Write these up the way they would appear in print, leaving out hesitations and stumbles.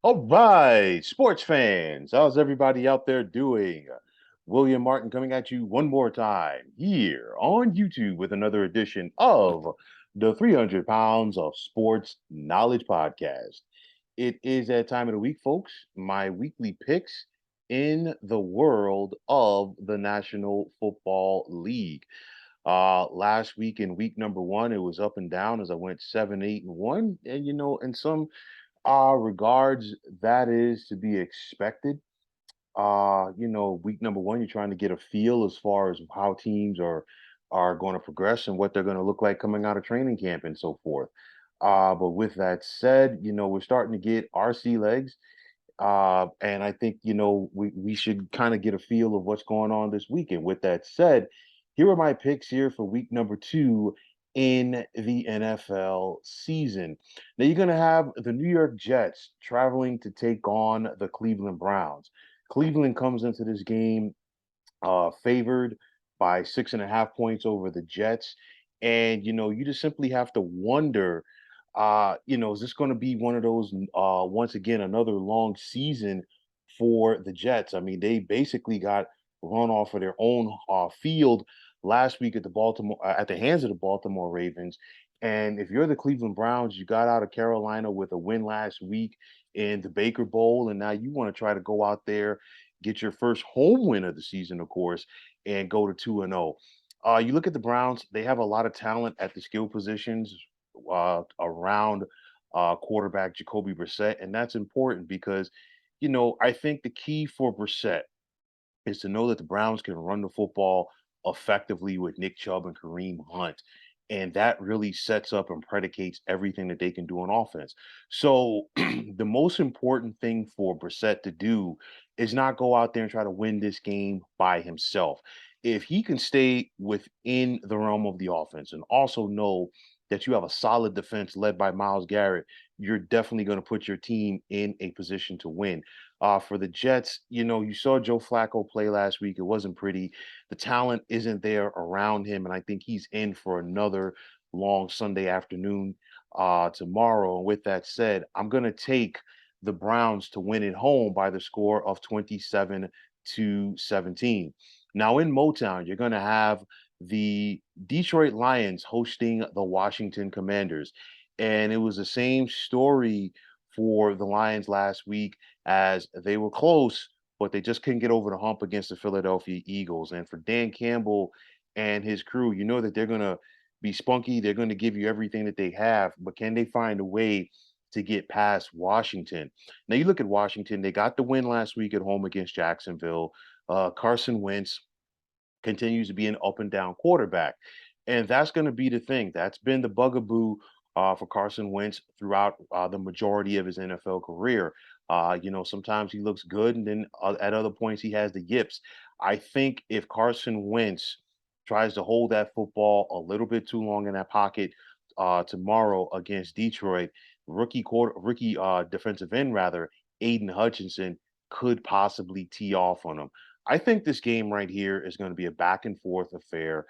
All right, sports fans, how's everybody out there doing? William Martin coming at you one more time here on YouTube with another edition of the 300 Pounds of Sports Knowledge Podcast. It is that time of the week, folks. My weekly picks in the world of the National Football League. Last week in week number one, it was up and down as I went 7, 8, and 1. And in some regards, that is to be expected. Week number one, you're trying to get a feel as far as how teams are going to progress and what they're going to look like coming out of training camp and so forth. But with that said, we're starting to get RC legs. And I think, we should kind of get a feel of what's going on this weekend. With that said, here are my picks here for week number two in the NFL season. Now you're going to have the New York Jets traveling to take on the Cleveland Browns. Cleveland comes into this game favored by 6.5 points over the Jets. And, you just simply have to wonder, is this going to be one of those, once again, another long season for the Jets? I mean, they basically got run off of their own field last week at the hands of the Baltimore Ravens. And if you're the Cleveland Browns, you got out of Carolina with a win last week in the Baker Bowl, and now you want to try to go out there, get your first home win of the season, of course, and go to 2-0. You look at the Browns, they have a lot of talent at the skill positions around quarterback Jacoby Brissett, and that's important because, I think the key for Brissett is to know that the Browns can run the football effectively with Nick Chubb and Kareem Hunt. And that really sets up and predicates everything that they can do on offense. So the most important thing for Brissett to do is not go out there and try to win this game by himself. If he can stay within the realm of the offense and also know that you have a solid defense led by Myles Garrett, you're definitely going to put your team in a position to win. For the Jets, you saw Joe Flacco play last week. It wasn't pretty. The talent isn't there around him, and I think he's in for another long Sunday afternoon tomorrow. And with that said, I'm going to take the Browns to win at home by the score of 27-17. Now in Motown, you're going to have the Detroit Lions hosting the Washington Commanders. And it was the same story for the Lions last week as they were close, but they just couldn't get over the hump against the Philadelphia Eagles. And for Dan Campbell and his crew, you know that they're going to be spunky. They're going to give you everything that they have, but can they find a way to get past Washington? Now, you look at Washington, they got the win last week at home against Jacksonville. Carson Wentz continues to be an up and down quarterback. And that's going to be the thing. That's been the bugaboo for Carson Wentz throughout the majority of his NFL career. Sometimes he looks good, and then at other points he has the yips. I think if Carson Wentz tries to hold that football a little bit too long in that pocket tomorrow against Detroit, rookie defensive end rather, Aiden Hutchinson could possibly tee off on him. I think this game right here is going to be a back and forth affair.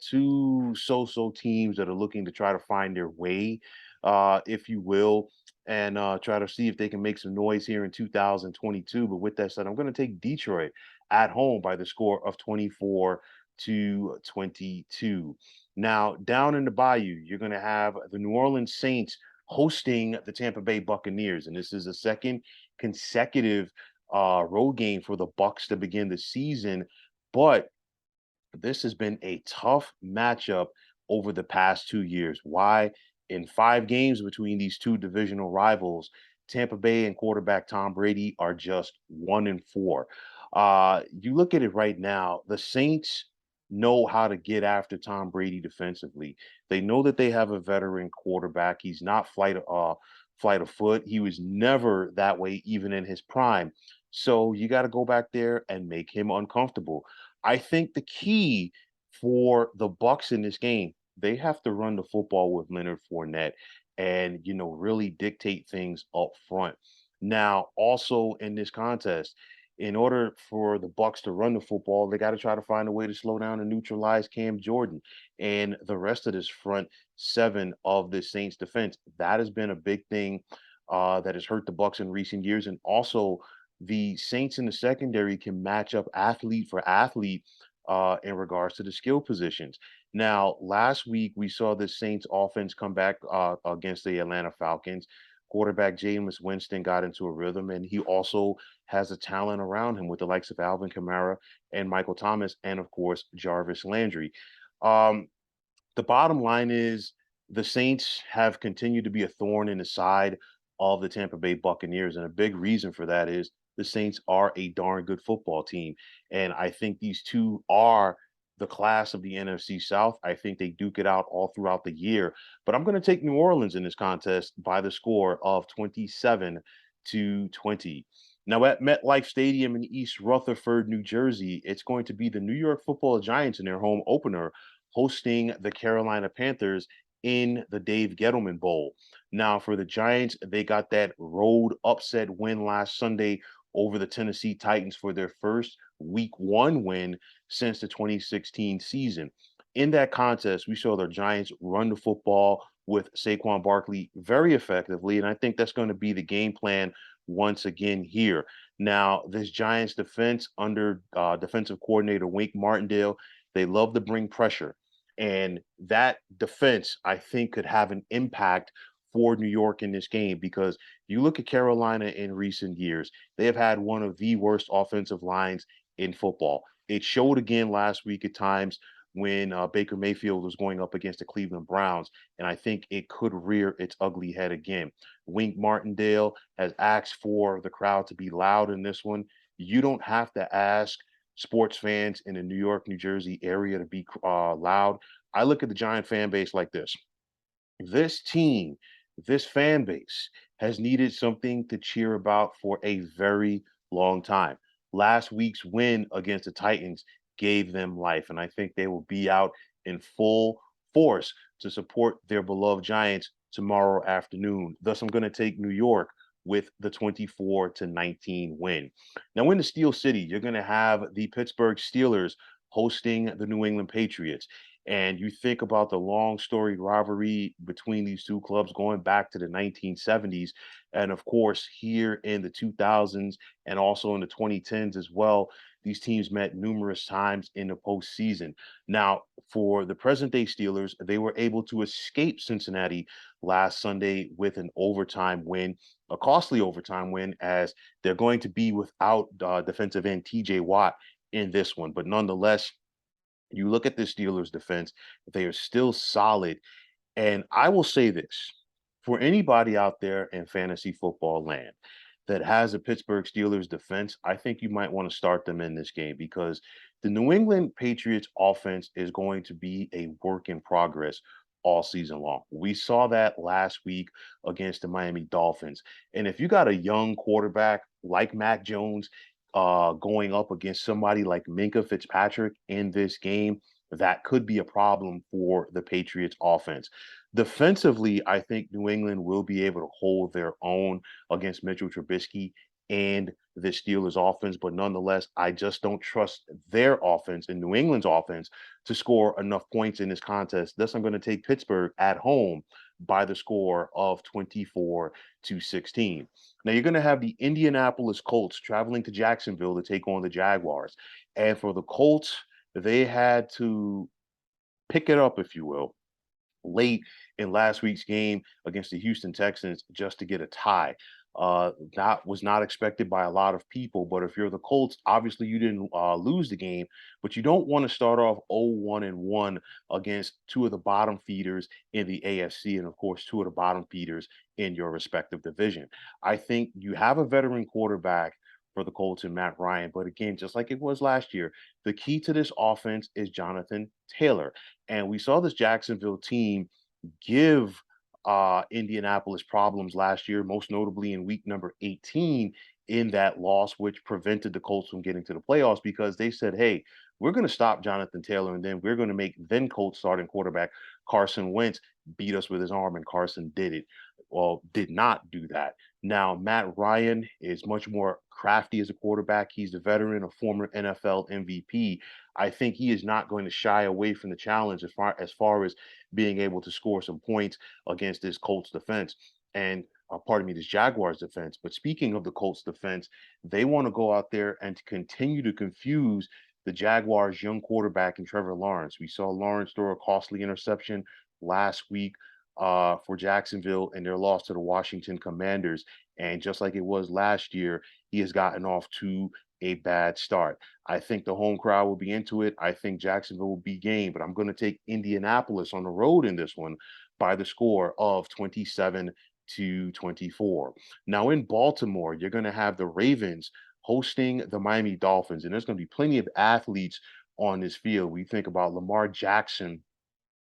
Two so-so teams that are looking to try to find their way, if you will, and try to see if they can make some noise here in 2022. But with that said, I'm going to take Detroit at home by the score of 24-22. Now, down in the Bayou, you're going to have the New Orleans Saints hosting the Tampa Bay Buccaneers, and this is a second consecutive road game for the Bucks to begin the season. But this has been a tough matchup over the past 2 years. Why? In 5 games between these two divisional rivals, Tampa Bay and quarterback Tom Brady are just 1-4. You look at it right now, the Saints know how to get after Tom Brady defensively. They know that they have a veteran quarterback. He's not flight of foot. He was never that way, even in his prime. So you got to go back there and make him uncomfortable. I think the key for the Bucks in this game, they have to run the football with Leonard Fournette and really dictate things up front. Now, also in this contest, in order for the Bucks to run the football, they got to try to find a way to slow down and neutralize Cam Jordan and the rest of this front seven of the Saints defense. That has been a big thing that has hurt the Bucks in recent years, and also the Saints in the secondary can match up athlete for athlete in regards to the skill positions. Now, last week we saw the Saints offense come back against the Atlanta Falcons. Quarterback Jameis Winston got into a rhythm, and he also has a talent around him with the likes of Alvin Kamara and Michael Thomas, and of course Jarvis Landry. Um, the bottom line is the Saints have continued to be a thorn in the side of the Tampa Bay Buccaneers. And a big reason for that is the Saints are a darn good football team. And I think these two are the class of the NFC South. I think they duke it out all throughout the year. But I'm going to take New Orleans in this contest by the score of 27-20. Now, at MetLife Stadium in East Rutherford, New Jersey, it's going to be the New York Football Giants in their home opener hosting the Carolina Panthers in the Dave Gettleman Bowl. Now, for the Giants, they got that road upset win last Sunday over the Tennessee Titans for their first week 1 win since the 2016 season. In that contest, we saw the Giants run the football with Saquon Barkley very effectively, and I think that's going to be the game plan once again here. Now, this Giants defense under defensive coordinator Wink Martindale, they love to bring pressure. And that defense, I think, could have an impact for New York in this game because you look at Carolina in recent years, they have had one of the worst offensive lines in football. It showed again last week at times when Baker Mayfield was going up against the Cleveland Browns, and I think it could rear its ugly head again. Wink Martindale has asked for the crowd to be loud in this one. You don't have to ask sports fans in the New York, New Jersey area to be loud. I look at the Giant fan base like this. This team, this fan base has needed something to cheer about for a very long time. Last week's win against the Titans gave them life, and I think they will be out in full force to support their beloved Giants tomorrow afternoon. Thus, I'm going to take New York with the 24-19 win. Now, in the Steel City, you're going to have the Pittsburgh Steelers hosting the New England Patriots. And you think about the long storied rivalry between these two clubs going back to the 1970s. And of course, here in the 2000s and also in the 2010s as well, these teams met numerous times in the postseason. Now, for the present day Steelers, they were able to escape Cincinnati last Sunday with an overtime win, a costly overtime win, as they're going to be without defensive end TJ Watt in this one. But nonetheless, you look at the Steelers defense, they are still solid. And I will say this for anybody out there in fantasy football land that has a Pittsburgh Steelers defense, I think you might want to start them in this game because the New England Patriots offense is going to be a work in progress all season long. We saw that last week against the Miami Dolphins. And if you got a young quarterback like Mac Jones going up against somebody like Minka Fitzpatrick in this game, that could be a problem for the Patriots offense. Defensively, I think New England will be able to hold their own against Mitchell Trubisky and the Steelers offense, but nonetheless, I just don't trust their offense and New England's offense to score enough points in this contest. Thus, I'm going to take Pittsburgh at home by the score of 24-16. Now, you're going to have the Indianapolis Colts traveling to Jacksonville to take on the Jaguars. And for the Colts, they had to pick it up, if you will, late in last week's game against the Houston Texans just to get a tie. That was not expected by a lot of people. But if you're the Colts, obviously you didn't lose the game, but you don't want to start off 0-1-1 against two of the bottom feeders in the AFC, and of course, two of the bottom feeders in your respective division. I think you have a veteran quarterback for the Colts and Matt Ryan. But again, just like it was last year, the key to this offense is Jonathan Taylor. And we saw this Jacksonville team give Indianapolis problems last year, most notably in week number 18 in that loss, which prevented the Colts from getting to the playoffs because they said, hey, we're going to stop Jonathan Taylor and then we're going to make then Colts starting quarterback Carson Wentz beat us with his arm, and Carson did it. Well, did not do that. Now, Matt Ryan is much more crafty as a quarterback. He's a veteran, a former NFL MVP. I think he is not going to shy away from the challenge as far as being able to score some points against this Colts defense. And pardon me, this Jaguars defense. But speaking of the Colts defense, they want to go out there and to continue to confuse the Jaguars' young quarterback and Trevor Lawrence. We saw Lawrence throw a costly interception last week for Jacksonville in their loss to the Washington Commanders. And just like it was last year, he has gotten off to a bad start. I think the home crowd will be into it. I think Jacksonville will be game, but I'm going to take Indianapolis on the road in this one by the score of 27-24. Now in Baltimore, you're going to have the Ravens hosting the Miami Dolphins, and there's going to be plenty of athletes on this field. We think about Lamar Jackson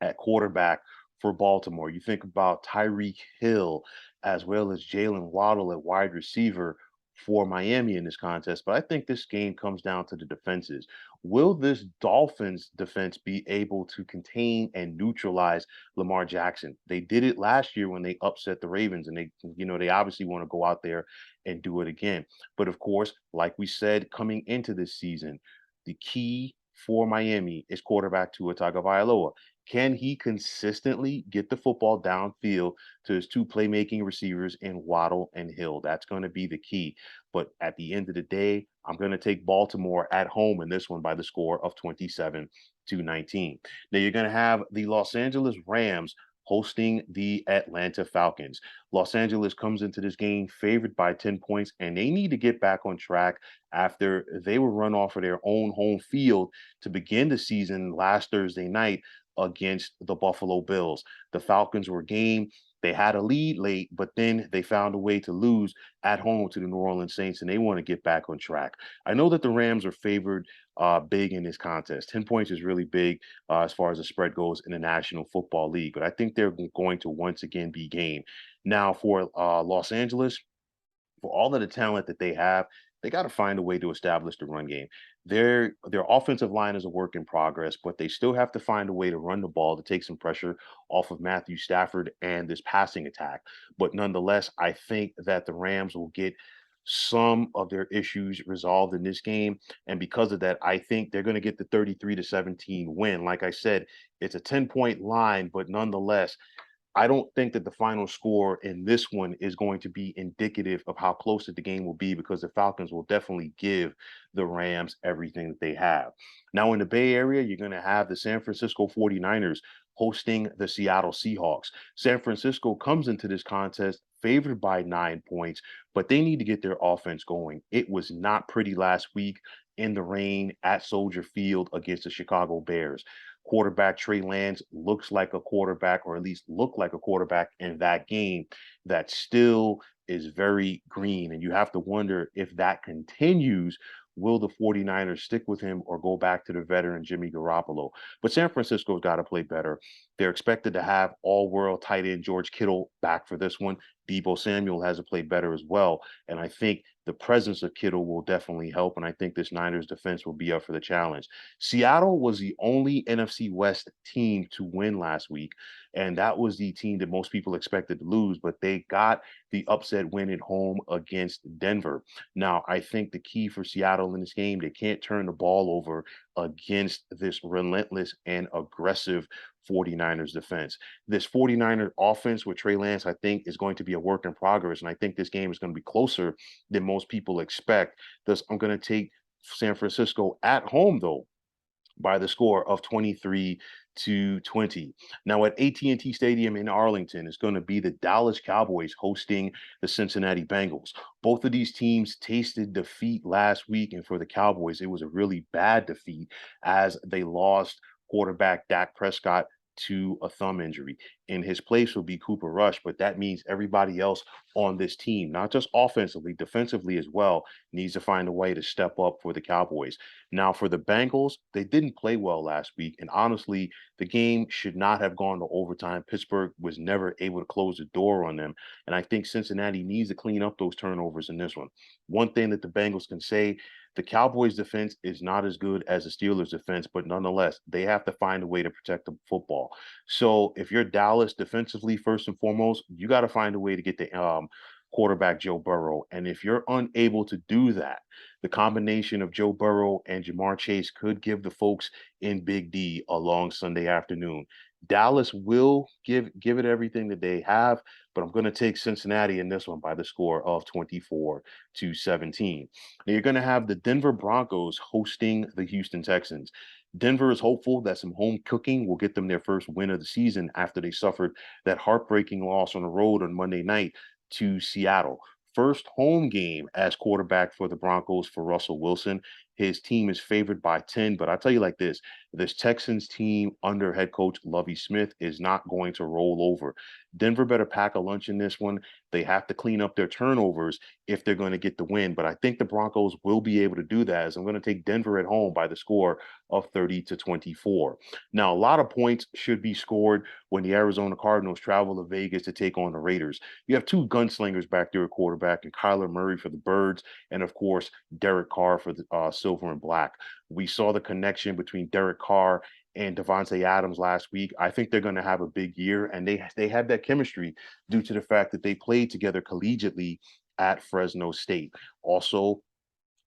at quarterback for Baltimore. You think about Tyreek Hill as well as Jalen Waddle at wide receiver for Miami in this contest. But I think this game comes down to the defenses. Will this Dolphins defense be able to contain and neutralize Lamar Jackson? They did it last year when they upset the Ravens, and they obviously want to go out there and do it again. But of course, like we said coming into this season, the key for Miami is quarterback Tua Tagovailoa. Can he consistently get the football downfield to his two playmaking receivers in Waddle and Hill? That's going to be the key. But at the end of the day, I'm going to take Baltimore at home in this one by the score of 27-19. Now you're going to have the Los Angeles Rams hosting the Atlanta Falcons. Los Angeles comes into this game favored by 10 points, and they need to get back on track after they were run off of their own home field to begin the season last Thursday night against the Buffalo Bills. The Falcons were game. They had a lead late, but then they found a way to lose at home to the New Orleans Saints, and they want to get back on track. I know that the Rams are favored big in this contest. 10 points is really big as far as the spread goes in the National Football League, but I think they're going to once again be game. Now, for Los Angeles, for all of the talent that they have, they got to find a way to establish the run game. Their offensive line is a work in progress, but they still have to find a way to run the ball to take some pressure off of Matthew Stafford and this passing attack. But nonetheless, I think that the Rams will get some of their issues resolved in this game. And because of that, I think they're going to get the 33-17 win. Like I said, it's a 10-point line, but nonetheless, I don't think that the final score in this one is going to be indicative of how close the game will be because the Falcons will definitely give the Rams everything that they have. Now, in the Bay Area, you're going to have the San Francisco 49ers hosting the Seattle Seahawks. San Francisco comes into this contest favored by 9 points, but they need to get their offense going. It was not pretty last week in the rain at Soldier Field against the Chicago Bears. Quarterback Trey Lance looks like a quarterback, or at least looked like a quarterback in that game that still is very green. And you have to wonder if that continues. Will the 49ers stick with him or go back to the veteran Jimmy Garoppolo? But San Francisco's got to play better. They're expected to have all-world tight end George Kittle back for this one. Deebo Samuel has to play better as well. And I think the presence of Kittle will definitely help. And I think this Niners defense will be up for the challenge. Seattle was the only NFC West team to win last week, and that was the team that most people expected to lose, but they got the upset win at home against Denver. Now, I think the key for Seattle in this game, they can't turn the ball over against this relentless and aggressive 49ers defense. This 49er offense with Trey Lance, I think, is going to be a work in progress, and I think this game is going to be closer than most people expect. Thus, I'm going to take San Francisco at home, though, by the score of 23-20. Now at AT&T Stadium in Arlington is going to be the Dallas Cowboys hosting the Cincinnati Bengals. Both of these teams tasted defeat last week, and for the Cowboys, it was a really bad defeat as they lost quarterback Dak Prescott to a thumb injury. In his place will be Cooper Rush, but that means everybody else on this team, not just offensively, defensively as well, needs to find a way to step up for the Cowboys. Now, for the Bengals, they didn't play well last week, and honestly, the game should not have gone to overtime. Pittsburgh was never able to close the door on them, and I think Cincinnati needs to clean up those turnovers in this one. One thing that the Bengals can say, the Cowboys' defense is not as good as the Steelers' defense, but nonetheless, they have to find a way to protect the football. So if you're Dallas defensively, first and foremost, you got to find a way to get the quarterback Joe Burrow. And if you're unable to do that, the combination of Joe Burrow and Jamar Chase could give the folks in Big D a long Sunday afternoon. Dallas will give it everything that they have, but I'm going to take Cincinnati in this one by the score of 24-17. Now you're going to have the Denver Broncos hosting the Houston Texans. Denver is hopeful that some home cooking will get them their first win of the season after they suffered that heartbreaking loss on the road on Monday night to Seattle. First home game as quarterback for the Broncos for Russell Wilson. His team is favored by 10, but I'll tell you like this Texans team under head coach Lovie Smith is not going to roll over. Denver better pack a lunch in this one. They have to clean up their turnovers if they're going to get the win. But I think the Broncos will be able to do that, as I'm going to take Denver at home by the score of 30-24. Now, a lot of points should be scored when the Arizona Cardinals travel to Vegas to take on the Raiders. You have two gunslingers back there at quarterback, and Kyler Murray for the Birds, and of course, Derek Carr for the Silver and Black. We saw the connection between Derek Carr and Devontae Adams last week. I think they're going to have a big year, and they have that chemistry due to the fact that they played together collegiately at Fresno State. Also,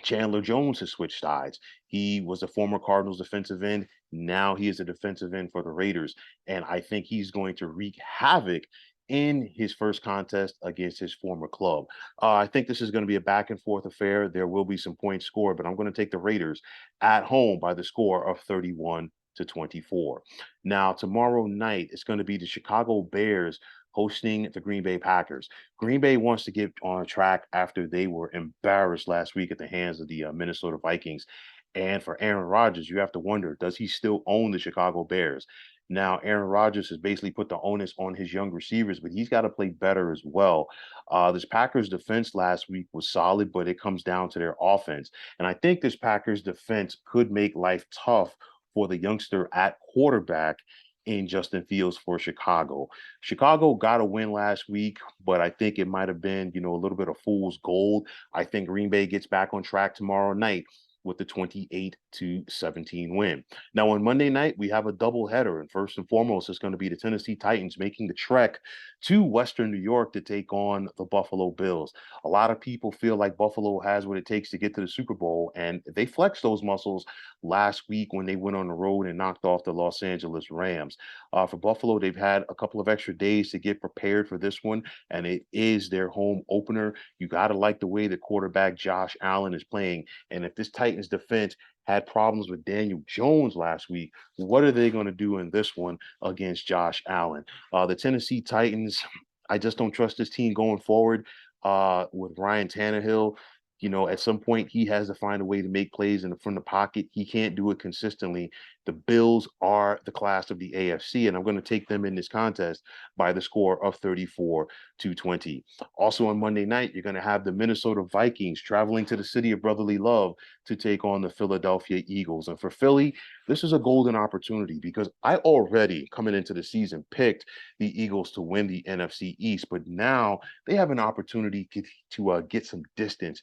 Chandler Jones has switched sides. He was a former Cardinals defensive end. Now he is a defensive end for the Raiders. And I think he's going to wreak havoc in his first contest against his former club. I think this is going to be a back and forth affair. There will be some points scored, but I'm going to take the Raiders at home by the score of 31-24. Now, tomorrow night, it's going to be the Chicago Bears hosting the Green Bay Packers. Green Bay wants to get on track after they were embarrassed last week at the hands of the Minnesota Vikings. And for Aaron Rodgers, you have to wonder, does he still own the Chicago Bears? Now, Aaron Rodgers has basically put the onus on his young receivers, but he's got to play better as well. This Packers defense last week was solid, but it comes down to their offense. And I think this Packers defense could make life tough for the youngster at quarterback in Justin Fields for Chicago. Chicago got a win last week, but I think it might have been, a little bit of fool's gold. I think Green Bay gets back on track tomorrow night with the 28-17 win. Now, on Monday night, we have a doubleheader, and first and foremost, it's going to be the Tennessee Titans making the trek to Western New York to take on the Buffalo Bills. A lot of people feel like Buffalo has what it takes to get to the Super Bowl, and they flexed those muscles last week when they went on the road and knocked off the Los Angeles Rams. For Buffalo, they've had a couple of extra days to get prepared for this one, and it is their home opener. You got to like the way the quarterback Josh Allen is playing, and if this Titans defense had problems with Daniel Jones last week, what are they going to do in this one against Josh Allen? The Tennessee Titans, I just don't trust this team going forward with Ryan Tannehill. At some point, he has to find a way to make plays from the pocket. He can't do it consistently. The Bills are the class of the AFC, and I'm going to take them in this contest by the score of 34-20. Also on Monday night, you're going to have the Minnesota Vikings traveling to the city of brotherly love to take on the Philadelphia Eagles. And for Philly, this is a golden opportunity because I already, coming into the season, picked the Eagles to win the NFC East, but now they have an opportunity to get some distance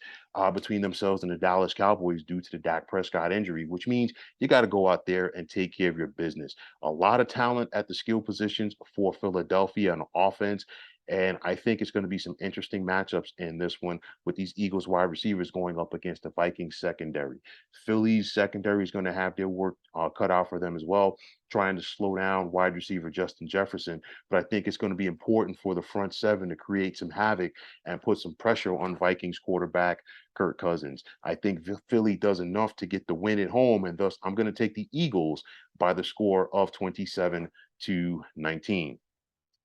between themselves and the Dallas Cowboys due to the Dak Prescott injury, which means you got to go out there and take care of your business. A lot of talent at the skill positions for Philadelphia on offense. And I think it's going to be some interesting matchups in this one with these Eagles wide receivers going up against the Vikings secondary. Philly's secondary is going to have their work cut out for them as well, trying to slow down wide receiver Justin Jefferson. But I think it's going to be important for the front seven to create some havoc and put some pressure on Vikings quarterback Kirk Cousins. I think Philly does enough to get the win at home, and thus I'm going to take the Eagles by the score of 27-19.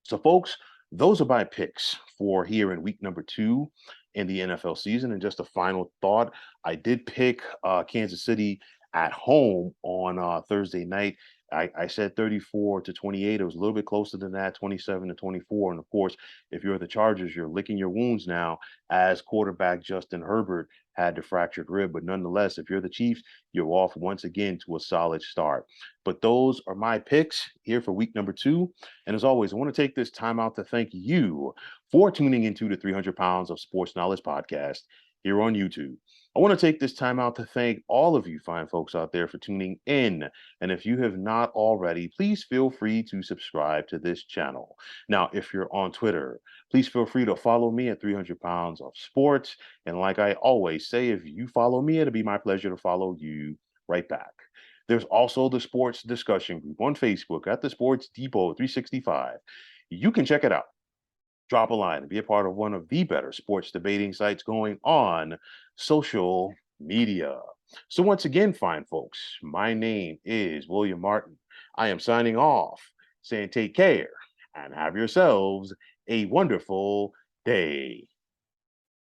So, folks, those are my picks for here in week number 2 in the NFL season. And just a final thought, I did pick Kansas City at home on Thursday night. I said 34-28. It was a little bit closer than that, 27-24. And of course, if you're the Chargers, you're licking your wounds now as quarterback Justin Herbert had the fractured rib. But nonetheless, if you're the Chiefs, you're off once again to a solid start. But those are my picks here for week number 2. And as always, I want to take this time out to thank you for tuning into the 300 Pounds of Sports Knowledge podcast here on YouTube. I want to take this time out to thank all of you fine folks out there for tuning in. And if you have not already, please feel free to subscribe to this channel. Now, if you're on Twitter, please feel free to follow me at 300 Pounds of Sports. And like I always say, if you follow me, it'll be my pleasure to follow you right back. There's also the sports discussion group on Facebook at the Sports Depot 365. You can check it out. Drop a line and be a part of one of the better sports debating sites going on social media. So, once again, fine folks, my name is William Martin. I am signing off, saying take care and have yourselves a wonderful day.